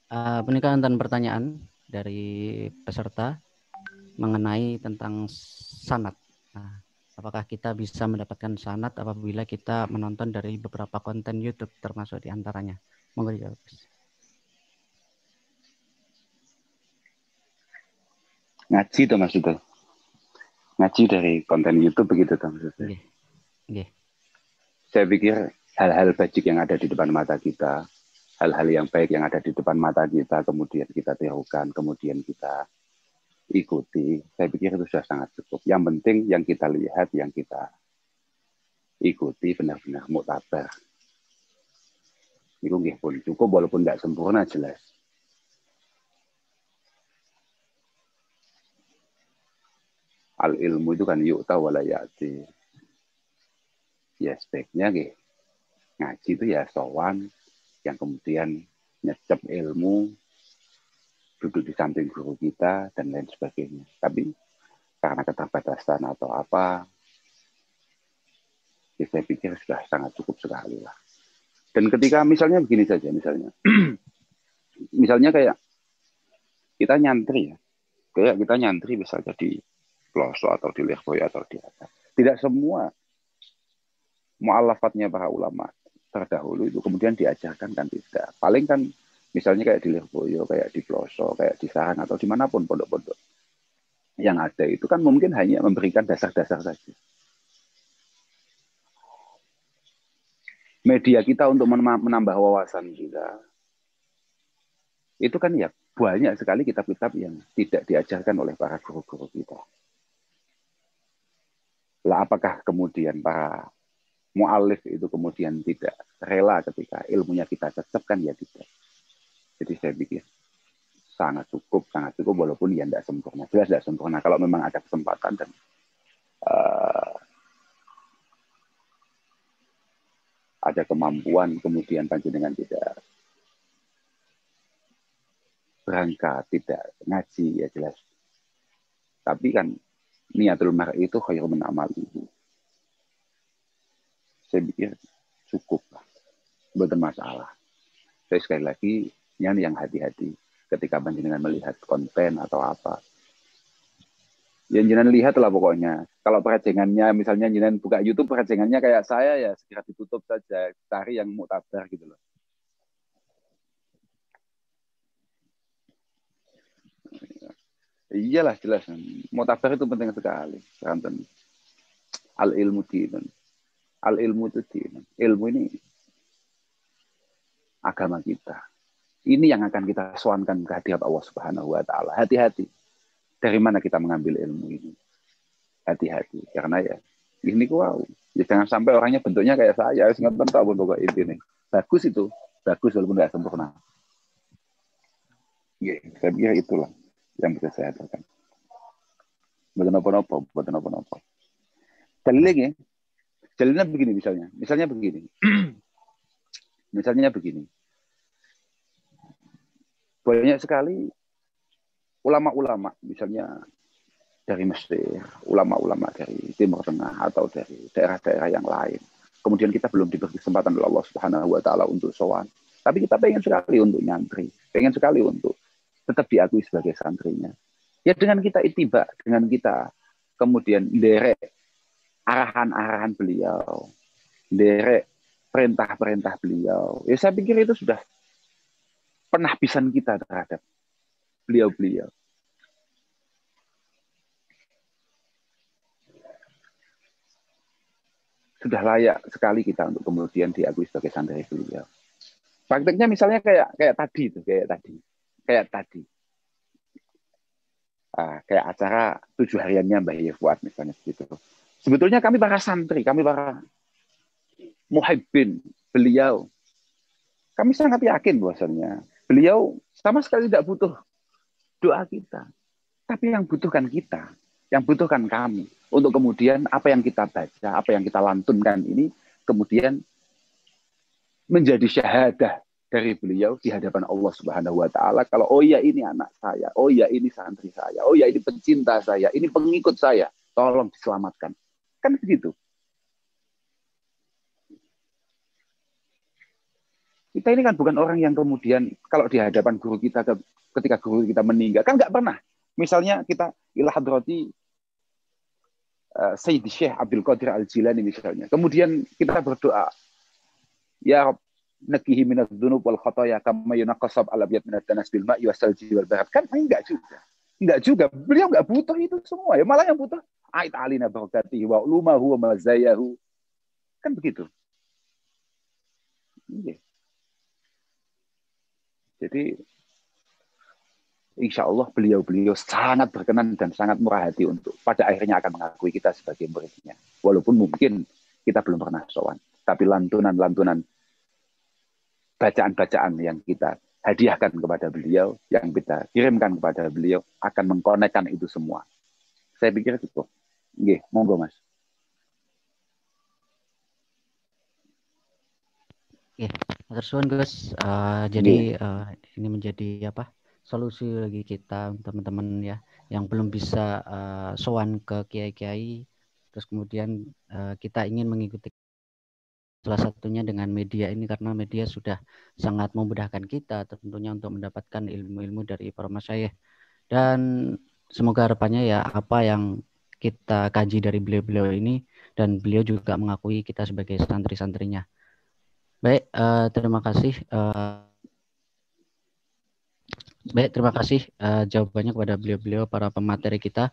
peningkatan dan pertanyaan dari peserta mengenai tentang sanad. Nah, apakah kita bisa mendapatkan sanad apabila kita menonton dari beberapa konten YouTube termasuk diantaranya? Monggo dijawab. Ngaji tuh maksudnya. Ngaji dari konten YouTube begitu tuh maksudnya. Nggih. Nggih. Saya pikir hal-hal bajik yang ada di depan mata kita, hal-hal yang baik yang ada di depan mata kita, kemudian kita tirukan, kemudian kita ikuti, saya pikir itu sudah sangat cukup. Yang penting yang kita lihat, yang kita ikuti benar-benar muktabar. Itu nggih pun cukup walaupun tidak sempurna jelas. Al ilmu itu kan yu'ta wala ya'ti. Ya sebaiknya nggih ngaji itu ya sowan yang kemudian nyecep ilmu, duduk di samping guru kita dan lain sebagainya. Tapi karena keterbatasan atau apa, ya saya pikir sudah sangat cukup sekali lah. Dan ketika misalnya begini saja, misalnya kayak kita nyantri ya, kayak kita nyantri misalnya di pelosok atau di Lirboyo atau di atas. Tidak semua mu'alafatnya para ulama terdahulu itu kemudian diajarkan kan tidak. Paling kan misalnya kayak di Lirboyo, kayak di pelosok, kayak di Sarang atau dimanapun pondok-pondok yang ada itu kan mungkin hanya memberikan dasar-dasar saja. Media kita untuk menambah wawasan kita itu kan ya banyak sekali kitab-kitab yang tidak diajarkan oleh para guru-guru kita. Lah apakah kemudian para mu'alif itu kemudian tidak rela ketika ilmunya kita cecep kan ya tidak. Jadi saya pikir sangat cukup walaupun ya tidak sempurna. Jelas tidak sempurna. Kalau memang ada kesempatan dan ada kemampuan kemudian panjenengan tidak berangkat, tidak ngaji ya jelas. Tapi kan niatul mar'i itu khairun min amalihi. Saya pikir cukup lah. Bukan masalah. Saya sekali lagi yang hati-hati ketika panjenengan melihat konten atau apa. Yang jenengan lihat lah pokoknya. Kalau perajengannya, misalnya jenengan buka YouTube, perajengannya kayak saya ya segera ditutup saja. Cari yang muktabar gitu loh. Iyalah jelas. Muktabar itu penting sekali. Al ilmu dinun. Al ilmu itu dinun. Ilmu ini agama kita. Ini yang akan kita sowankan ke hadirat Allah Subhanahu wa taala. Hati-hati. Dari mana kita mengambil ilmu ini? Hati-hati. Karena ya ini wow. Ya jangan sampai orangnya bentuknya kayak saya. Harus nonton tahu pokok ini. Bagus itu. Bagus walaupun tidak sempurna. Ya, saya pikir itulah yang bisa saya katakan. Bukan apa-apa. Dalilnya, dalilnya begini misalnya. Misalnya begini. Banyak sekali ulama-ulama, misalnya dari Mesir, ulama-ulama dari Timur Tengah atau dari daerah-daerah yang lain. Kemudian kita belum diberi kesempatan oleh Allah Subhanahu wa taala untuk sowan. Tapi kita pengen sekali untuk nyantri, pengen sekali untuk tetap diakui sebagai santrinya. Ya dengan kita ittiba, dengan kita kemudian derek arahan-arahan beliau, derek perintah-perintah beliau. Ya saya pikir itu sudah penahbisan kita terhadap beliau-beliau. Sudah layak sekali kita untuk kemudian diakui sebagai santri beliau. Prakteknya misalnya kayak tadi. Kayak acara 7 hariannya Mbah Yefuat misalnya gitu. Sebetulnya kami para santri, kami para muhibbin beliau, kami sangat yakin bahwasannya beliau sama sekali tidak butuh doa kita. Tapi yang butuhkan kita, yang butuhkan kami, untuk kemudian apa yang kita baca, apa yang kita lantunkan ini, kemudian menjadi syahadah dari beliau di hadapan Allah Subhanahu wa taala kalau oh ya ini anak saya, oh ya ini santri saya, oh ya ini pencinta saya, ini pengikut saya, tolong diselamatkan. Kan begitu. Kita ini kan bukan orang yang kemudian kalau di hadapan guru kita, ketika guru kita meninggal, kan nggak pernah. Misalnya kita ila hadrati Sayyidi Syekh Abdul Qadir Al-Jilani misalnya. Kemudian kita berdoa, ya Rabb, naqihi minadz dzunub wal khotoya kama yunaqqasab al-abyad minad danas bil ma'i wasalji wal barad. Kan enggak juga. Enggak juga. Beliau enggak butuh itu semua. Ya malah yang butuh ait alina barakatihi wa ulumahu wa mazayahu. Kan begitu. Iya. Jadi insya Allah beliau-beliau sangat berkenan dan sangat murah hati untuk pada akhirnya akan mengakui kita sebagai muridnya. Walaupun mungkin kita belum pernah sowan. Tapi lantunan-lantunan, bacaan-bacaan yang kita hadiahkan kepada beliau, yang kita kirimkan kepada beliau, akan mengkonekkan itu semua. Saya pikir itu. Nggih, monggo Mas. Oke, terus Gus. Jadi ini menjadi apa? Solusi bagi kita teman-teman ya yang belum bisa sowan ke kiai-kiai, terus kemudian kita ingin mengikuti salah satunya dengan media ini karena media sudah sangat memudahkan kita tentunya untuk mendapatkan ilmu-ilmu dari para masyayikh, dan semoga harapannya ya apa yang kita kaji dari beliau-beliau ini dan beliau juga mengakui kita sebagai santri-santrinya. Baik, terima kasih. Baik, terima kasih jawabannya kepada beliau-beliau para pemateri kita.